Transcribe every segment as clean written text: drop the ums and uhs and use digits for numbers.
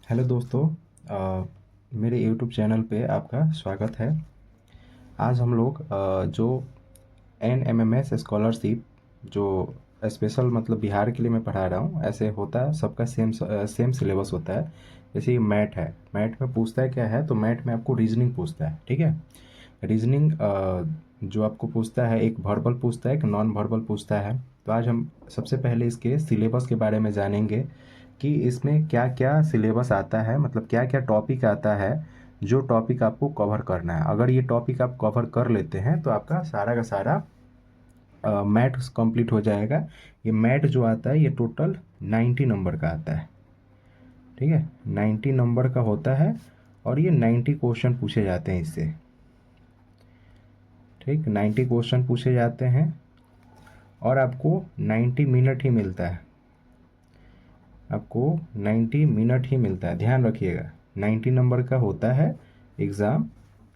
Hello दोस्तों। मेरे YouTube channel पे आपका स्वागत है। आज हम लोग जो NMMS स्कॉलरशिप जो स्पेशल मतलब बिहार के लिए मैं पढ़ा रहा हूँ, ऐसे होता है सबका सेम सिलेबस होता है। जैसे ये मैथ है, मैथ में पूछता है क्या है, तो मैथ में आपको रीजनिंग पूछता है। ठीक है, रीजनिंग जो आपको पूछता है, एक वर्बल पूछता है, एक नॉन वर्बल पूछता है। तो आज हम सबसे पहले इसके सिलेबस के बारे में जानेंगे कि इसमें क्या क्या सिलेबस आता है, मतलब क्या क्या टॉपिक आता है जो टॉपिक आपको कवर करना है। अगर ये टॉपिक आप कवर कर लेते हैं तो आपका सारा का सारा मैथ कंप्लीट हो जाएगा। ये मैथ जो आता है ये टोटल 90 नंबर का आता है। ठीक है, 90 नंबर का होता है और ये 90 क्वेश्चन पूछे जाते हैं इससे। ठीक, 90 क्वेश्चन पूछे जाते हैं और आपको 90 मिनट ही मिलता है। आपको 90 मिनट ही मिलता है, ध्यान रखिएगा। 90 नंबर का होता है एग्ज़ाम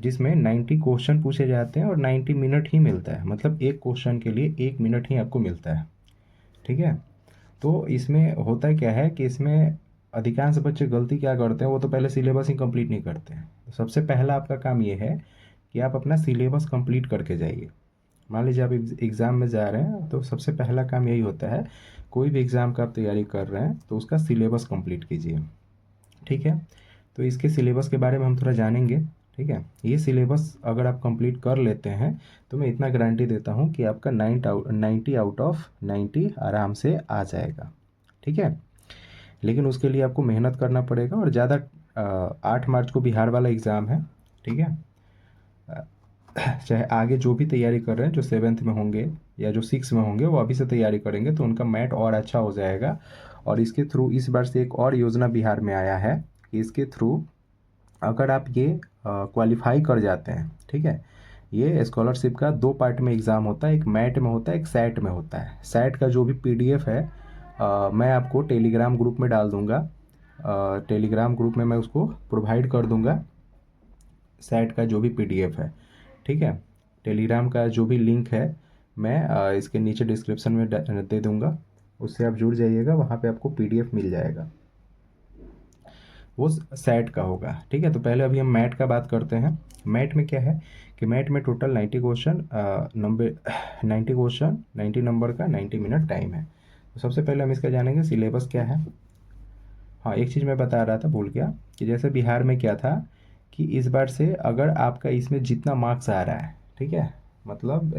जिसमें 90 क्वेश्चन पूछे जाते हैं और 90 मिनट ही मिलता है, मतलब एक क्वेश्चन के लिए 1 मिनट ही आपको मिलता है। ठीक है, तो इसमें होता क्या है कि इसमें अधिकांश बच्चे गलती क्या करते हैं, वो तो पहले सिलेबस ही कंप्लीट नहीं करते हैं। तो सबसे पहला आपका काम ये है कि आप अपना सिलेबस कंप्लीट करके जाइए। मान लीजिए आप एग्ज़ाम में जा रहे हैं तो सबसे पहला काम यही होता है, कोई भी एग्ज़ाम का आप तैयारी कर रहे हैं तो उसका सिलेबस कंप्लीट कीजिए। ठीक है, तो इसके सिलेबस के बारे में हम थोड़ा जानेंगे। ठीक है, ये सिलेबस अगर आप कंप्लीट कर लेते हैं तो मैं इतना गारंटी देता हूँ कि आपका 90 आउट ऑफ 90 आराम से आ जाएगा। ठीक है, लेकिन उसके लिए आपको मेहनत करना पड़ेगा और ज़्यादा 8 मार्च को बिहार वाला एग्ज़ाम है। ठीक है, चाहे आगे जो भी तैयारी कर रहे हैं, जो 7th में होंगे या जो 6 में होंगे, वो अभी से तैयारी करेंगे तो उनका मैथ और अच्छा हो जाएगा। और इसके थ्रू इस बार से एक और योजना बिहार में आया है कि इसके थ्रू अगर आप ये क्वालिफाई कर जाते हैं, ठीक है, ये स्कॉलरशिप का 2 पार्ट में एग्ज़ाम होता है, एक मैट में होता है, एक सैट में होता है। सैट का जो भी PDF है मैं आपको टेलीग्राम ग्रुप में डाल दूंगा। टेलीग्राम ग्रुप में मैं उसको प्रोवाइड कर दूंगा, सैट का जो भी PDF है। ठीक है, टेलीग्राम का जो भी लिंक है मैं इसके नीचे डिस्क्रिप्शन में दे दूंगा, उससे आप जुड़ जाइएगा, वहाँ पे आपको PDF मिल जाएगा, वो सैट का होगा। ठीक है, तो पहले अभी हम मैट का बात करते हैं। मैट में क्या है कि मैट में total 90 question, number 90 question, 90 number का, 90 मिनट टाइम है। तो सबसे पहले हम इसका जानेंगे सिलेबस क्या है। हाँ, एक चीज़ मैं बता रहा था, भूल गया, कि जैसे बिहार में क्या था कि इस बार से अगर आपका इसमें जितना मार्क्स आ रहा है, ठीक है, मतलब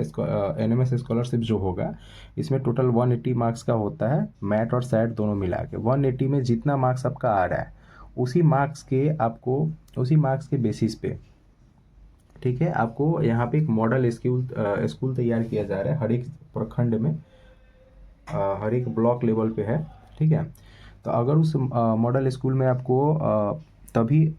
NMS स्कॉलरशिप जो होगा इसमें टोटल 180 मार्क्स का होता है, मैट और सैट दोनों मिला के। 180 में जितना मार्क्स आपका आ रहा है उसी मार्क्स के आपको, उसी मार्क्स के बेसिस पे, ठीक है, आपको यहाँ पे एक मॉडल स्कूल तैयार किया जा रहा है हर एक प्रखंड में, हर एक ब्लॉक लेवल पे है। ठीक है, तो अगर उस मॉडल स्कूल में आपको तभी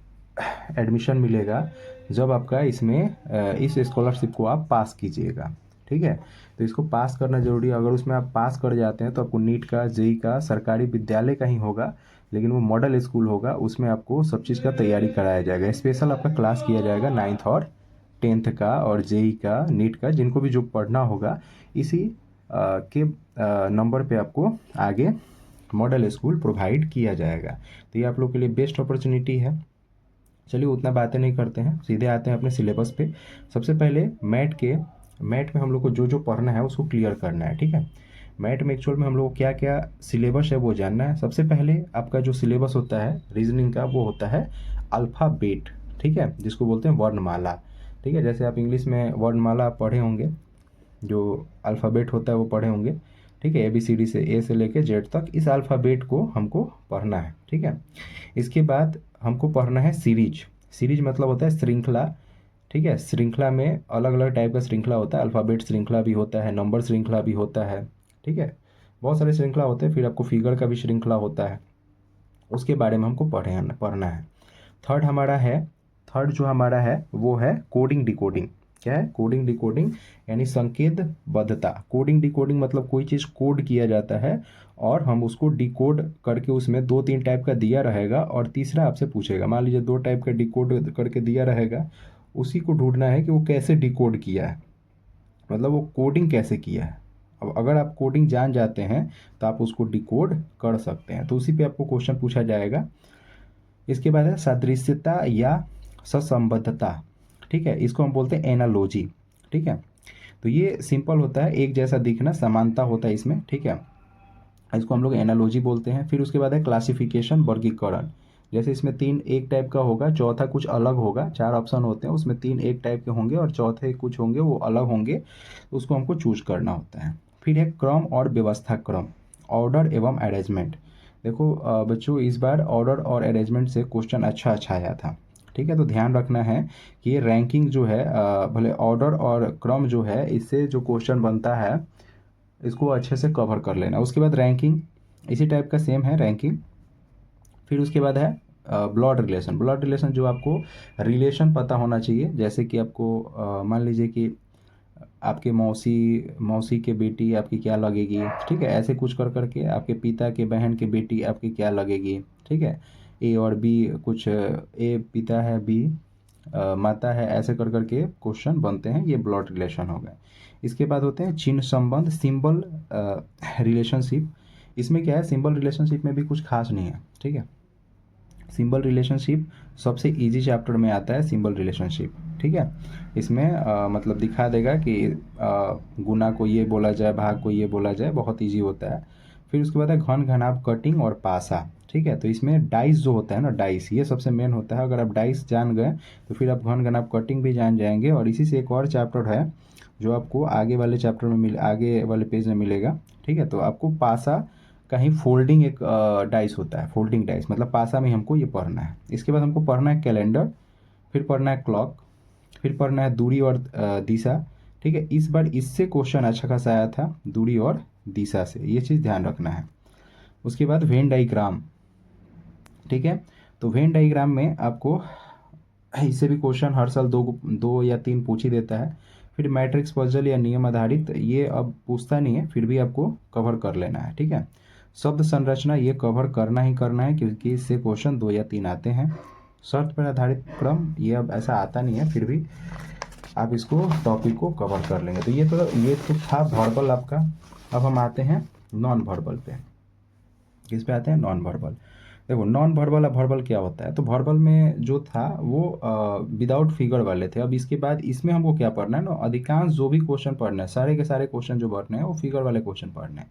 एडमिशन मिलेगा जब आपका इसमें इस स्कॉलरशिप को आप पास कीजिएगा। ठीक है, तो इसको पास करना जरूरी है। अगर उसमें आप पास कर जाते हैं तो आपको नीट का, JEE का, सरकारी विद्यालय का ही होगा, लेकिन वो मॉडल स्कूल होगा, उसमें आपको सब चीज़ का तैयारी कराया जाएगा। स्पेशल आपका क्लास किया जाएगा 9th और 10th का और JEE का, नीट का, जिनको भी जो पढ़ना होगा इसी के नंबर पे आपको आगे मॉडल स्कूल प्रोवाइड किया जाएगा। तो ये आप लोग के लिए बेस्ट अपॉर्चुनिटी है। चलिए उतना बातें नहीं करते हैं, सीधे आते हैं अपने सिलेबस पे। सबसे पहले मैथ में हम लोग को जो जो पढ़ना है उसको क्लियर करना है। ठीक है, मैथ में एक्चुअल में हम लोग को क्या क्या सिलेबस है वो जानना है। सबसे पहले आपका जो सिलेबस होता है रीजनिंग का वो होता है अल्फ़ाबेट। ठीक है, जिसको बोलते हैं वर्णमाला। ठीक है, जैसे आप इंग्लिश में वर्णमाला पढ़े होंगे, जो अल्फ़ाबेट होता है वो पढ़े होंगे। ठीक है, ABCD से A से लेके Z तक इस अल्फ़ाबेट को हमको पढ़ना है। ठीक है, इसके बाद हमको पढ़ना है सीरीज। सीरीज मतलब होता है श्रृंखला। ठीक है, श्रृंखला में अलग अलग टाइप का श्रृंखला होता है, अल्फ़ाबेट श्रृंखला भी होता है, नंबर श्रृंखला भी होता है। ठीक है, बहुत सारे श्रृंखला होते हैं, फिर आपको फिगर का भी श्रृंखला होता है, उसके बारे में हमको पढ़ना है। थर्ड हमारा है, थर्ड जो हमारा है वो है कोडिंग डिकोडिंग। क्या है? कोडिंग डिकोडिंग, यानी संकेत बद्धता। कोडिंग डिकोडिंग मतलब कोई चीज़ कोड किया जाता है और हम उसको डिकोड करके, उसमें 2-3 टाइप का दिया रहेगा और तीसरा आपसे पूछेगा। मान लीजिए 2 टाइप का डिकोड करके दिया रहेगा, उसी को ढूंढना है कि वो कैसे डिकोड किया है, मतलब वो कोडिंग कैसे किया है। अब अगर आप कोडिंग जान जाते हैं तो आप उसको डिकोड कर सकते हैं, तो उसी पे आपको क्वेश्चन पूछा जाएगा। इसके बाद है सादृश्यता या ससंबद्धता, ठीक है, इसको हम बोलते हैं एनालॉजी, ठीक है। तो ये सिंपल होता है, एक जैसा दिखना, समानता होता है इसमें, ठीक है, इसको हम लोग एनालॉजी बोलते हैं। फिर उसके बाद है क्लासिफिकेशन, वर्गीकरण। जैसे इसमें तीन एक टाइप का होगा, चौथा कुछ अलग होगा, चार ऑप्शन होते हैं उसमें तीन एक टाइप के होंगे और चौथे कुछ होंगे वो अलग होंगे, तो उसको हमको चूज करना होता है। फिर है क्रम और व्यवस्था क्रम, ऑर्डर एवं अरेंजमेंट। देखो बच्चों, इस बार ऑर्डर और अरेंजमेंट से क्वेश्चन अच्छा आया था, ठीक है। तो ध्यान रखना है कि ये रैंकिंग जो है भले ऑर्डर और क्रम जो है, इससे जो क्वेश्चन बनता है इसको अच्छे से कवर कर लेना। उसके बाद रैंकिंग, इसी टाइप का सेम है रैंकिंग। फिर उसके बाद है ब्लड रिलेशन। ब्लड रिलेशन जो आपको रिलेशन पता होना चाहिए, जैसे कि आपको मान लीजिए कि आपके मौसी मौसी के बेटी आपकी क्या लगेगी, ठीक है, ऐसे कुछ कर करके आपके पिता के बहन की बेटी आपकी क्या लगेगी, ठीक है। ए और बी, कुछ ए पिता है, बी माता है, ऐसे कर करके क्वेश्चन बनते हैं, ये ब्लड रिलेशन हो गए। इसके बाद होते हैं चिन्ह संबंध, सिंबल रिलेशनशिप। इसमें क्या है, सिंबल रिलेशनशिप में भी कुछ खास नहीं है, ठीक है। सिंबल रिलेशनशिप सबसे इजी चैप्टर में आता है, सिंबल रिलेशनशिप, ठीक है। इसमें मतलब दिखा देगा कि गुना को ये बोला जाए, भाग को ये बोला जाए, बहुत इजी होता है। फिर उसके बाद है घन घनाभ, कटिंग और पासा, ठीक है। तो इसमें डाइस जो होता है ना, डाइस ये सबसे मेन होता है। अगर आप डाइस जान गए तो फिर आप घन घनाभ कटिंग भी जान जाएंगे। और इसी से एक और चैप्टर है जो आपको आगे वाले चैप्टर में आगे वाले पेज में मिलेगा, ठीक है। तो आपको पासा, कहीं फोल्डिंग एक डाइस होता है, फोल्डिंग डाइस, मतलब पासा में हमको ये पढ़ना है। इसके बाद हमको पढ़ना है कैलेंडर, फिर पढ़ना है क्लॉक, फिर पढ़ना है दूरी और दिशा, ठीक है। इस बार इससे क्वेश्चन अच्छा खासा आया था, दूरी और दिशा से, ये चीज़ ध्यान रखना है। उसके बाद वेन डाइग्राम, ठीक है। तो वेन डाइग्राम में आपको इससे भी क्वेश्चन हर साल दो दो या तीन पूछ ही देता है। फिर मैट्रिक्स पजल या नियम आधारित, ये अब पूछता नहीं है, फिर भी आपको कवर कर लेना है, ठीक है। शब्द संरचना, ये कवर करना ही करना है क्योंकि इससे क्वेश्चन दो या तीन आते हैं। शर्त पर आधारित क्रम, ये अब ऐसा आता नहीं है, फिर भी आप इसको टॉपिक को कवर कर लेंगे। तो ये तो था वर्बल आपका। अब हम आते हैं नॉन वर्बल पे। किस पे आते हैं, नॉन वर्बल। देखो नॉन वर्बल, अब वर्बल क्या होता है, तो वर्बल में जो था वो विदाउट फिगर वाले थे। अब इसके बाद इसमें हमको क्या पढ़ना है ना, अधिकांश जो भी क्वेश्चन पढ़ना है, सारे के सारे क्वेश्चन जो पढ़ने हैं वो फिगर वाले क्वेश्चन पढ़ने हैं।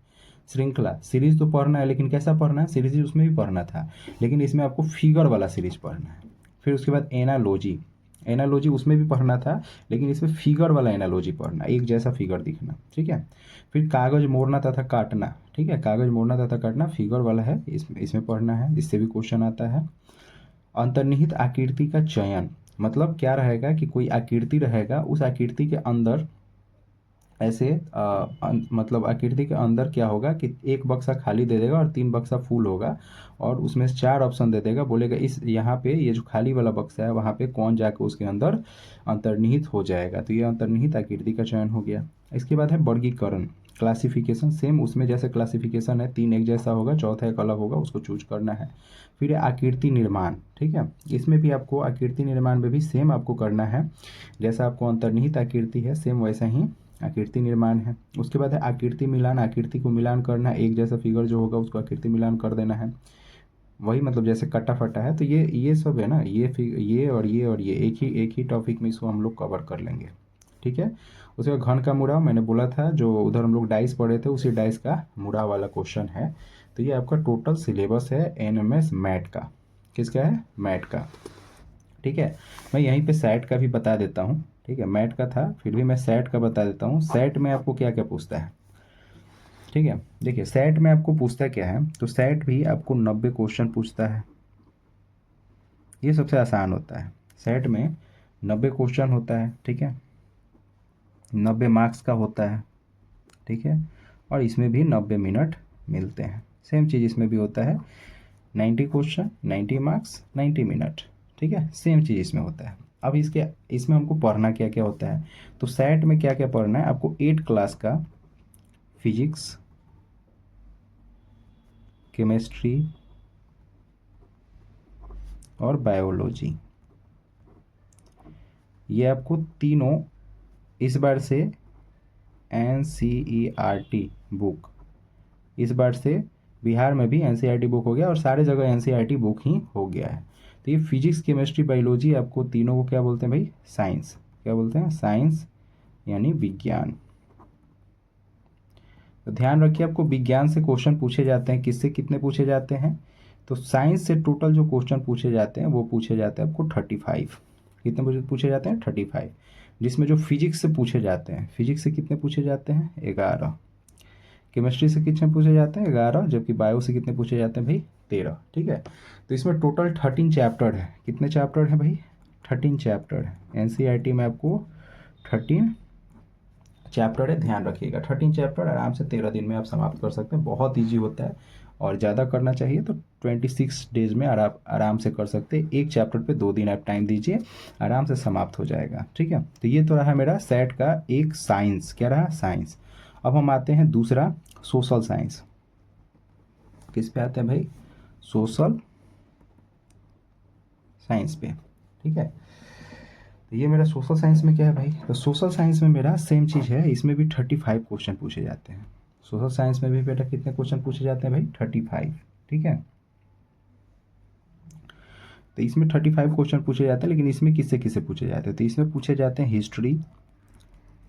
श्रृंखला सीरीज तो पढ़ना है, लेकिन कैसा पढ़ना है, सीरीज उसमें भी पढ़ना था, लेकिन इसमें आपको फिगर वाला सीरीज पढ़ना है। फिर उसके बाद एनालॉजी, एनालॉजी उसमें भी पढ़ना था, लेकिन इसमें फिगर वाला एनालॉजी पढ़ना, एक जैसा फिगर दिखना, ठीक है। फिर कागज मोड़ना तथा काटना, ठीक है, कागज मोड़ना तथा काटना फिगर वाला है, इसमें पढ़ना है, इससे भी क्वेश्चन आता है। अंतर्निहित आकृति का चयन, मतलब क्या रहेगा कि कोई आकृति रहेगा, उस आकृति के अंदर ऐसे मतलब आकृति के अंदर क्या होगा कि एक बक्सा खाली दे देगा और तीन बक्सा फुल होगा, और उसमें से चार ऑप्शन दे देगा, बोलेगा इस यहाँ पे ये जो खाली वाला बक्सा है वहाँ पे कौन जाकर उसके अंदर अंतर्निहित हो जाएगा। तो ये अंतर्निहित आकृति का चयन हो गया। इसके बाद है वर्गीकरण, क्लासिफिकेशन, सेम उसमें जैसे क्लासिफिकेशन है, तीन एक जैसा होगा, चौथा एक अलग होगा, उसको चूज करना है। फिर है आकृति निर्माण, ठीक है, इसमें भी आपको आकृति निर्माण में भी सेम आपको करना है, जैसा आपको अंतर्निहित आकृति है सेम वैसा ही आकृति निर्माण है। उसके बाद है आकृति मिलान, आकृति को मिलान करना, एक जैसा फिगर जो होगा उसको आकृति मिलान कर देना है, वही मतलब जैसे कट्टा फट्टा है। तो ये सब है ना, ये एक ही टॉपिक में इसको हम लोग कवर कर लेंगे, ठीक है। उसके बाद घन का मुड़ा, मैंने बोला था जो उधर हम लोग डाइस पढ़े थे उसी डाइस का मुड़ा वाला क्वेश्चन है। तो ये आपका टोटल सिलेबस है एनएमएस मैट का, किसका है, मैट का, ठीक है। मैं यहीं पे सेट का भी बता देता हूँ, ठीक है, मैट का था फिर भी मैं सेट का बता देता हूँ। सेट में आपको क्या क्या पूछता है, ठीक है। देखिए सेट में आपको पूछता क्या है, तो सेट भी आपको 90 क्वेश्चन पूछता है, ये सबसे आसान होता है। सेट में 90 क्वेश्चन होता है, ठीक है, 90 मार्क्स का होता है, ठीक है। और इसमें भी 90 मिनट मिलते हैं, सेम चीज़ इसमें भी होता है, 90 क्वेश्चन 90 मार्क्स 90 मिनट, ठीक है, सेम चीज़ इसमें होता है। अब इसमें हमको पढ़ना क्या क्या होता है, तो सेट में क्या क्या पढ़ना है आपको, 8 क्लास का फिजिक्स, केमिस्ट्री और बायोलॉजी, ये आपको तीनों इस बार से NCERT बुक, इस बार से बिहार में भी NCERT बुक हो गया और सारे जगह NCERT बुक ही हो गया है। तो ये फिजिक्स, केमिस्ट्री, बायोलॉजी, आपको तीनों को क्या बोलते हैं भाई? साइंस। क्या बोलते हैं? साइंस यानी विज्ञान। तो ध्यान रखिए, आपको विज्ञान से क्वेश्चन पूछे जाते हैं। किससे कितने पूछे जाते हैं? तो साइंस से टोटल जो क्वेश्चन पूछे जाते हैं वो पूछे जाते हैं आपको 35। कितने पूछे जाते हैं? 35। जिसमें जो फिजिक्स से पूछे जाते हैं, फिजिक्स से कितने पूछे जाते हैं? 11। केमिस्ट्री से कितने पूछे जाते हैं? 11। जबकि बायो से कितने पूछे जाते हैं भाई? 13। ठीक है, तो इसमें टोटल 13 चैप्टर है। कितने चैप्टर हैं भाई? 13 चैप्टर है। एनसीईआरटी में आपको 13 चैप्टर है, ध्यान रखिएगा। 13 चैप्टर आराम से 13 दिन में आप समाप्त कर सकते हैं। बहुत ईजी होता है, और ज़्यादा करना चाहिए तो 26 डेज में आराम से कर सकते हैं। एक चैप्टर पे 2 दिन आप टाइम दीजिए, आराम से समाप्त हो जाएगा। ठीक है, तो ये तो रहा मेरा सेट का एक साइंस। क्या रहा? साइंस। अब हम आते हैं दूसरा, सोशल साइंस। किस पे आते हैं भाई? सोशल साइंस पे। ठीक है, तो ये मेरा सोशल साइंस में क्या है भाई? तो सोशल साइंस में मेरा सेम चीज़ है, इसमें भी 35 क्वेश्चन पूछे जाते हैं। सोशल साइंस में भी बेटा कितने क्वेश्चन पूछे जाते हैं भाई? 35। ठीक है, तो इसमें 35 क्वेश्चन पूछे जाते हैं, लेकिन इसमें किससे किससे पूछे जाते हैं? तो इसमें पूछे जाते हैं हिस्ट्री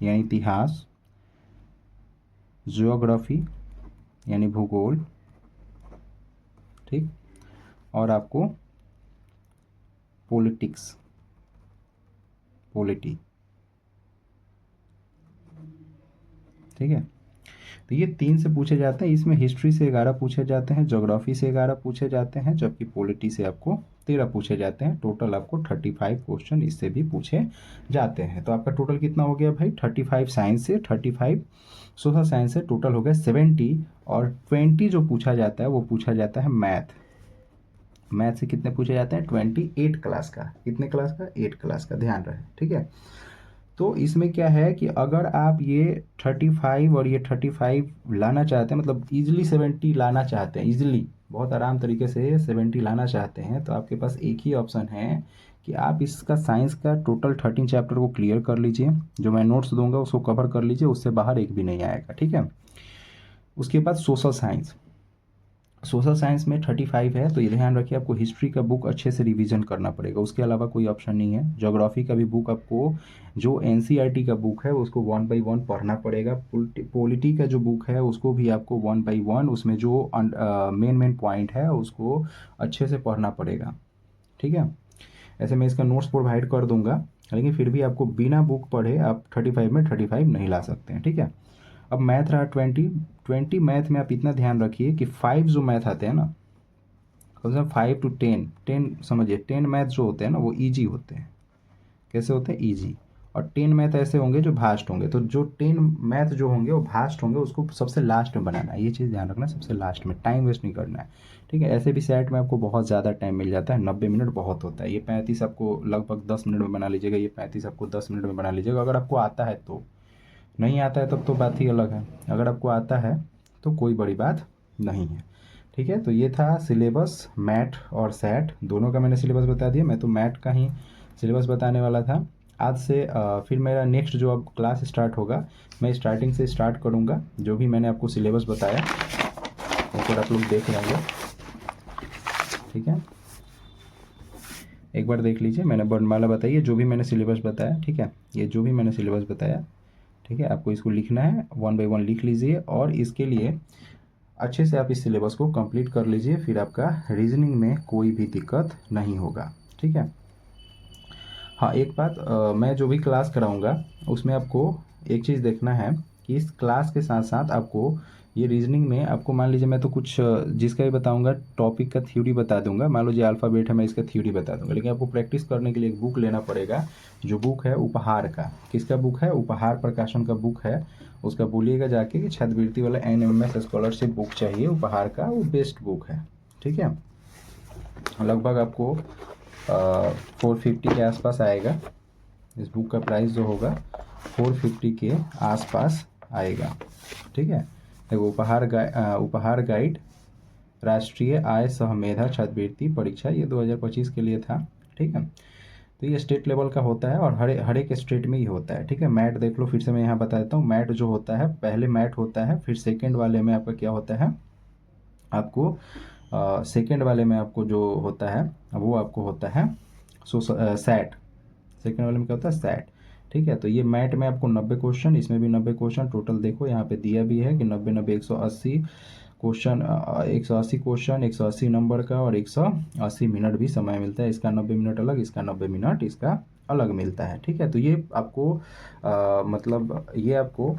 यानी इतिहास, ज्योग्राफी यानी भूगोल, ठीक, और आपको पॉलिटिक्स, पॉलिटी। ठीक है, तो ये 3 से पूछे जाते हैं। इसमें हिस्ट्री से 11 पूछे जाते हैं, ज्योग्राफी से 11 पूछे जाते हैं, जबकि पॉलिटी से आपको 13 पूछे जाते हैं। टोटल आपको 35 क्वेश्चन इससे भी पूछे जाते हैं। तो आपका टोटल कितना हो गया भाई? 35 साइंस से, 35 सोशल साइंस से, टोटल हो गया 70। और 20 जो पूछा जाता है वो पूछा जाता है मैथ। मैथ से कितने पूछे जाते हैं? 28 क्लास का। कितने क्लास का? 8 क्लास का, ध्यान रहे। ठीक है, तो इसमें क्या है कि अगर आप ये 35 और ये 35 लाना चाहते हैं, मतलब ईजिली 70 लाना चाहते हैं, ईजिली बहुत आराम तरीके से 70 लाना चाहते हैं, तो आपके पास एक ही ऑप्शन है कि आप इसका साइंस का टोटल 13 चैप्टर को क्लियर कर लीजिए। जो मैं नोट्स दूंगा उसको कवर कर लीजिए, उससे बाहर एक भी नहीं आएगा। ठीक है, उसके बाद सोशल साइंस। सोशल साइंस में 35 है, तो ये ध्यान रखिए, आपको हिस्ट्री का बुक अच्छे से रिवीजन करना पड़ेगा, उसके अलावा कोई ऑप्शन नहीं है। ज्योग्राफी का भी बुक आपको, जो एनसीईआरटी का बुक है उसको 1 बाई 1 पढ़ना पड़ेगा। पॉलिटी का जो बुक है उसको भी आपको 1 बाई 1, उसमें जो मेन पॉइंट है उसको अच्छे से पढ़ना पड़ेगा। ठीक है, ऐसे मैं इसका नोट्स प्रोवाइड कर दूंगा, लेकिन फिर भी आपको बिना बुक पढ़े आप 35 में 35 नहीं ला सकते हैं। ठीक है, अब मैथ रहा 20 मैथ में आप इतना ध्यान रखिए कि 5 जो मैथ आते हैं ना, कम से कम 5 to 10 समझिए, 10 मैथ जो होते हैं ना वो ईजी होते हैं। कैसे होते हैं? ईजी। और 10 मैथ ऐसे होंगे जो भास्ट होंगे। तो जो 10 मैथ जो होंगे वो भास्ट होंगे, उसको सबसे लास्ट में बनाना है। ये चीज़ ध्यान रखना, सबसे लास्ट में, टाइम वेस्ट नहीं करना है। ठीक है, ऐसे भी सेट में आपको बहुत ज़्यादा टाइम मिल जाता है, 90 मिनट बहुत होता है। ये 35 आपको लगभग 10 मिनट में बना लीजिएगा, ये 35 आपको 10 मिनट में बना लीजिएगा, अगर आपको आता है तो। नहीं आता है तब तो बात ही अलग है, अगर आपको आता है तो कोई बड़ी बात नहीं है। ठीक है, तो ये था सिलेबस, मैट और सेट दोनों का मैंने सिलेबस बता दिया। मैं तो मैट का ही सिलेबस बताने वाला था। आज से फिर मेरा नेक्स्ट जो अब क्लास स्टार्ट होगा, मैं स्टार्टिंग से स्टार्ट करूँगा। जो भी मैंने आपको सिलेबस बताया एक बार आप लोग देख लेंगे। ठीक है, एक बार देख लीजिए, मैंने वर्णमाला बताई है, जो भी मैंने सिलेबस बताया। ठीक है, ये जो भी मैंने सिलेबस बताया, ठीक है, आपको इसको लिखना है, 1 बाई 1 लिख लीजिए, और इसके लिए अच्छे से आप इस सिलेबस को कंप्लीट कर लीजिए, फिर आपका रीजनिंग में कोई भी दिक्कत नहीं होगा। ठीक है, हाँ एक बात, मैं जो भी क्लास कराऊंगा उसमें आपको एक चीज़ देखना है कि इस क्लास के साथ साथ आपको ये रीजनिंग में आपको, मान लीजिए मैं तो कुछ जिसका भी बताऊंगा टॉपिक का थ्योरी बता दूंगा। मान लीजिए अल्फ़ाबेट है, मैं इसका थ्योरी बता दूंगा, लेकिन आपको प्रैक्टिस करने के लिए एक बुक लेना पड़ेगा। जो बुक है उपहार का, किसका बुक है? उपहार प्रकाशन का बुक है। उसका बोलिएगा जाके कि छात्रवृत्ति वाला NMS स्कॉलरशिप बुक चाहिए उपहार का, वो बेस्ट बुक है। ठीक है, लगभग आपको 450 के आसपास आएगा। इस बुक का प्राइस जो होगा 450 के आसपास आएगा। ठीक है, देखो उपहार गाइड राष्ट्रीय आय सहमेधा छात्रवृत्ति परीक्षा, ये 2025 के लिए था। ठीक है, तो ये स्टेट लेवल का होता है, और हर एक स्टेट में ही होता है। ठीक है, मैट देख लो, फिर से मैं यहाँ बता देता हूँ। मैट जो होता है, पहले मैट होता है, फिर सेकेंड वाले में आपका क्या होता है, आपको सेकेंड वाले में आपको जो होता है वो आपको होता है सैट। सेकेंड वाले में क्या होता है, सैट। ठीक है, तो ये मैट में आपको 90 क्वेश्चन, इसमें भी 90 क्वेश्चन टोटल। देखो यहाँ पे दिया भी है कि 90 90 180 क्वेश्चन, 180 क्वेश्चन, 180 नंबर का, और 180 मिनट भी समय मिलता है। इसका 90 मिनट अलग, इसका 90 मिनट इसका अलग मिलता है। ठीक है, तो ये आपको मतलब ये आपको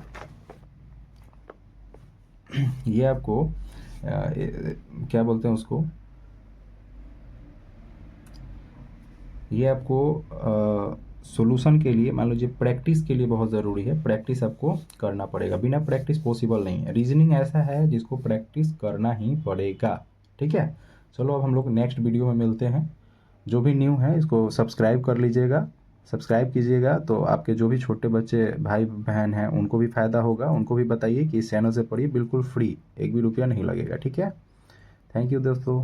क्या बोलते हैं उसको, ये आपको सॉल्यूशन के लिए, मान लीजिए प्रैक्टिस के लिए बहुत ज़रूरी है। प्रैक्टिस आपको करना पड़ेगा, बिना प्रैक्टिस पॉसिबल नहीं है। रीजनिंग ऐसा है जिसको प्रैक्टिस करना ही पड़ेगा। ठीक है, चलो अब हम लोग नेक्स्ट वीडियो में मिलते हैं। जो भी न्यू है इसको सब्सक्राइब कर लीजिएगा, सब्सक्राइब कीजिएगा, तो आपके जो भी छोटे बच्चे भाई बहन हैं उनको भी फ़ायदा होगा। उनको भी बताइए कि इस चैनल से पढ़िए, बिल्कुल फ्री, एक भी रुपया नहीं लगेगा। ठीक है, थैंक यू दोस्तों।